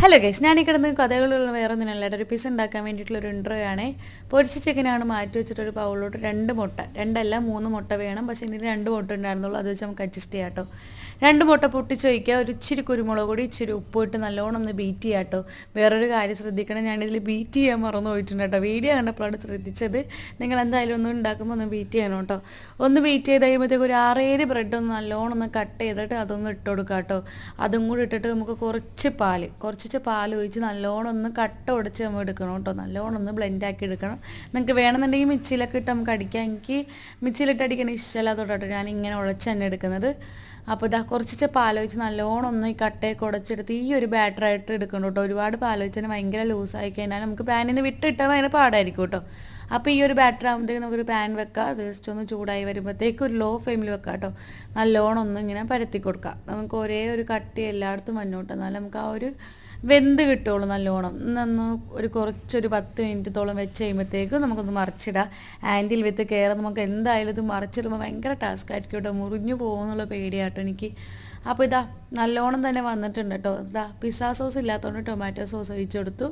Hello guys, ഞാൻ ഈ കിടന്ന് കഥകളുള്ള വേറെ ഒന്നിനല്ല, ഒരു പിസ്സ ഉണ്ടാക്കാൻ വേണ്ടിയിട്ടുള്ളൊരു ഇൻട്രോ ആണ്. പൊരിച്ച ചിക്കനാണ് മാറ്റി വെച്ചിട്ടൊരു പൗളിലോട്ട് 2 മുട്ട, 2 അല്ല 3 മുട്ട വേണം. പക്ഷേ ഇതിന് 2 മുട്ട ഉണ്ടായിരുന്നുള്ളൂ, അത് വെച്ച് നമുക്ക് അഡ്ജസ്റ്റ് ചെയ്യാം കേട്ടോ. 2 മുട്ട പൊട്ടിച്ച് വയ്ക്കുക, ഒരു ഇച്ചിരി കുരുമുളക് പൊടി, ഇച്ചിരി ഉപ്പ് ഇട്ട് നല്ലോണം ഒന്ന് ബീറ്റ് ചെയ്യാം കേട്ടോ. വേറൊരു കാര്യം ശ്രദ്ധിക്കണം, ഞാനിതിൽ ബീറ്റ് ചെയ്യാൻ മറന്നു പോയിട്ടുണ്ട് കേട്ടോ. വീഡിയോ കണ്ടപ്പോഴാണ് ശ്രദ്ധിച്ചത്. നിങ്ങൾ എന്തായാലും ഒന്ന് ഉണ്ടാക്കുമ്പോൾ ഒന്ന് ബീറ്റ് ചെയ്യണം കേട്ടോ. ഒന്ന് ബീറ്റ് ചെയ്ത് കഴിയുമ്പോഴത്തേക്ക് ഒരു 6-7 ബ്രെഡ് ഒന്ന് നല്ലോണം ഒന്ന് കട്ട് ചെയ്തിട്ട് അതൊന്ന് ഇട്ട് കൊടുക്കുക കേട്ടോ. അതും കൂടി ഇട്ടിട്ട് നമുക്ക് കുറച്ച് പാൽ ഒഴിച്ച് നല്ലോണം ഒന്ന് കട്ട ഉടച്ച് നമ്മൾ എടുക്കണം കേട്ടോ. നല്ലോണം ഒന്ന് ബ്ലെൻഡാക്കി എടുക്കണം. നിങ്ങൾക്ക് വേണമെന്നുണ്ടെങ്കിൽ മിക്സിയിലൊക്കെ ഇട്ട് നമുക്ക് അടിക്കാം. എനിക്ക് മിക്സിയിലിട്ട് അടിക്കാൻ ഇഷ്ടമില്ലാത്തോട്ടോ ഞാൻ ഇങ്ങനെ ഉടച്ച് തന്നെ എടുക്കുന്നത്. അപ്പോൾ ഇതാ കുറച്ച് പാലൊഴിച്ച് നല്ലോണം ഒന്ന് ഈ കട്ടയൊക്കെ ഉടച്ചെടുത്ത് ഈ ഒരു ബാറ്ററായിട്ട് എടുക്കണം കേട്ടോ. ഒരുപാട് പാലൊഴിച്ചാൽ ഭയങ്കര ലൂസായി കഴിഞ്ഞാൽ നമുക്ക് പാനിൽ നിന്ന് വിട്ടിട്ടാൽ ഭയങ്കര പാടായിരിക്കും കേട്ടോ. അപ്പോൾ ഈ ഒരു ബാറ്റർ ആകുമ്പോഴത്തേക്ക് നമുക്കൊരു പാൻ വെക്കാം. അത് ജസ്റ്റ് ഒന്ന് ചൂടായി വരുമ്പോഴത്തേക്ക് ഒരു ലോ ഫ്ലെയിമിൽ വെക്കാം കേട്ടോ. നല്ലോണം ഒന്ന് ഇങ്ങനെ പരത്തി കൊടുക്കാം. നമുക്ക് ഒരേ ഒരു കട്ടി എല്ലായിടത്തും വന്നോട്ടെ, എന്നാലും നമുക്ക് ആ ഒരു വെന്ത് കിട്ടുള്ളൂ നല്ലോണം. ഒരു കുറച്ചൊരു 10 മിനിറ്റത്തോളം വെച്ച് കഴിയുമ്പോഴത്തേക്കും നമുക്കൊന്ന് മറിച്ചിടാം. Handle with care. നമുക്ക് എന്തായാലും ഇത് മറിച്ചിടുമ്പോൾ ഭയങ്കര ടാസ്ക് ആയിരിക്കും കേട്ടോ. മുറിഞ്ഞു പോകുന്നുള്ള പേടിയാട്ടോ എനിക്ക്. അപ്പോൾ ഇതാ നല്ലോണം തന്നെ വന്നിട്ടുണ്ട് കേട്ടോ. ഇതാ പിസ്സ സോസ് ഇല്ലാത്തതുകൊണ്ട് ടൊമാറ്റോ സോസ് ഒഴിച്ചു കൊടുത്തു.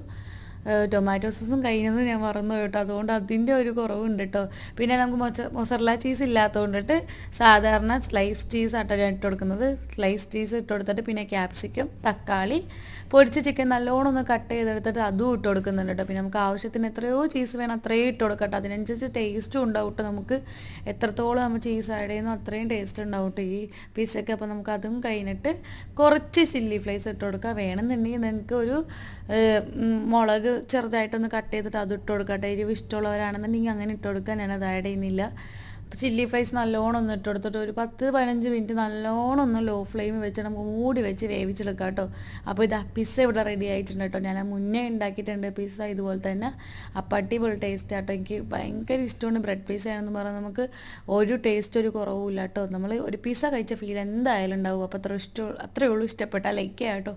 ടൊമാറ്റോ സോസും കഴിഞ്ഞത് ഞാൻ മറന്നു കേട്ടോ, അതുകൊണ്ട് അതിൻ്റെ ഒരു കുറവുണ്ട് കേട്ടോ. പിന്നെ നമുക്ക് മൊസറല്ല ചീസ് ഇല്ലാത്തതുകൊണ്ടിട്ട് സാധാരണ സ്ലൈസ് ചീസ് ആട്ടോ ഞാൻ ഇട്ട് കൊടുക്കുന്നത്. സ്ലൈസ് ചീസ് ഇട്ട് കൊടുത്തിട്ട് പിന്നെ ക്യാപ്സിക്കം, തക്കാളി, പൊരിച്ച ചിക്കൻ നല്ലോണം ഒന്ന് കട്ട് ചെയ്തെടുത്തിട്ട് അതും ഇട്ട് കൊടുക്കുന്നുണ്ട് കേട്ടോ. പിന്നെ നമുക്ക് ആവശ്യത്തിന് എത്രയോ ചീസ് വേണം അത്രയും ഇട്ട് കൊടുക്കട്ടോ. അതിനനുസരിച്ച് ടേസ്റ്റും ഉണ്ടാവും കേട്ടോ. നമുക്ക് എത്രത്തോളം നമ്മൾ ചീസ് ആഡ് ചെയ്യുന്നു അത്രയും ടേസ്റ്റ് ഉണ്ടാവും കേട്ടോ ഈ പിസ്സയ്ക്ക്. അപ്പോൾ നമുക്ക് അതും കഴിഞ്ഞിട്ട് കുറച്ച് ചില്ലി ഫ്ലേക്സ് ഇട്ട് കൊടുക്കുക. വേണമെന്നുണ്ടെങ്കിൽ നിങ്ങൾക്ക് ഒരു മുളക് ചെറുതായിട്ടൊന്ന് കട്ട് ചെയ്തിട്ട് അത് ഇട്ട് കൊടുക്കട്ടെ. എരിവ് ഇഷ്ടമുള്ളവരാണെന്നുണ്ടെങ്കിൽ അങ്ങനെ ഇട്ട് കൊടുക്കാൻ ഞാനത് ആഡ് ചെയ്യുന്നില്ല. ചില്ലി ഫ്രൈസ് നല്ലോണം ഒന്ന് ഇട്ട് കൊടുത്തിട്ട് ഒരു 10-15 മിനിറ്റ് നല്ലോണം ഒന്ന് ലോ ഫ്ലെയിം വെച്ച് നമുക്ക് മൂടി വെച്ച് വേവിച്ചെടുക്കാം കേട്ടോ. അപ്പോൾ ഇതാ പിസ്സ ഇവിടെ റെഡി ആയിട്ടുണ്ട് കേട്ടോ. ഞാൻ മുന്നേ ഉണ്ടാക്കിയിട്ടുണ്ട് പിസ്സ ഇതുപോലെ തന്നെ. അപ്പോൾ അടിപൊളി ടേസ്റ്റ് ആട്ടോ. എനിക്ക് ഭയങ്കര ഇഷ്ടമാണ് ബ്രെഡ് പിസ്സ ആണെന്ന് പറഞ്ഞാൽ നമുക്ക് ഒരു ടേസ്റ്റ് ഒരു കുറവുമില്ല കേട്ടോ. നമ്മൾ ഒരു പിസ്സ കഴിച്ച ഫീൽ എന്തായാലും ഉണ്ടാവും. അപ്പോൾ അത്രയേ ഉള്ളൂ. ഇഷ്ടപ്പെട്ടാൽ ലൈക്ക് ചെയ്യാം കേട്ടോ.